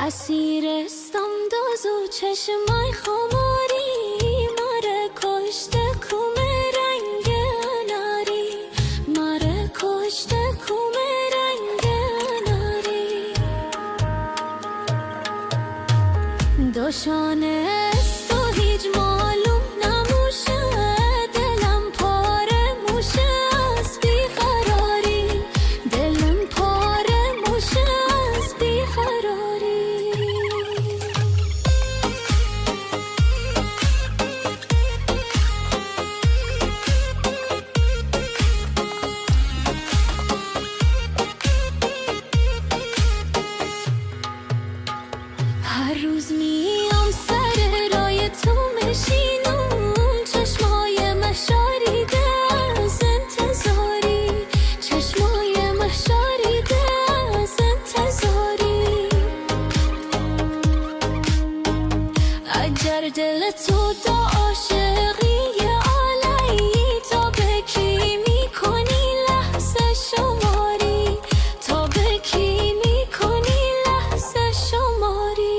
اسیرستم دازو چشمای خماری مره کشته کومه رنگ اناری مره کشته کومه رنگ اناری دوشانه است و هیچ معلوم نموشه دلم پاره موشه از بیقراری دلم پاره موشه از بیقراری هر روز میام سر رای تو میشینم چشمای مشاریده از انتظاری چشمای مشاریده از انتظاری اگر دل تو دا عاشقی عالی تا به کی میکنی لحظه شماری تا به کی میکنی لحظه شماری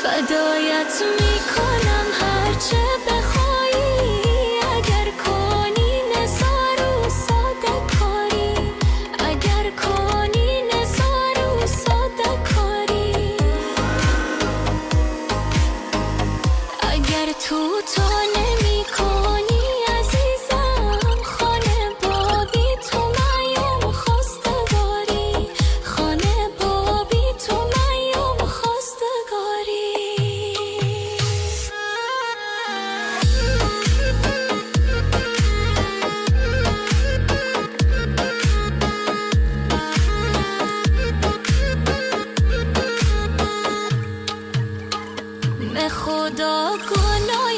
فدایت میکنم هرچه بخوایی اگر کنی نثار و ساده کاری اگر کنی نثار و ساده کاری اگر تو نمی کنی عزیزم خانه بابی تو میوم خواستگاری خانه بابی تو میوم خواستگاری به خدا گناه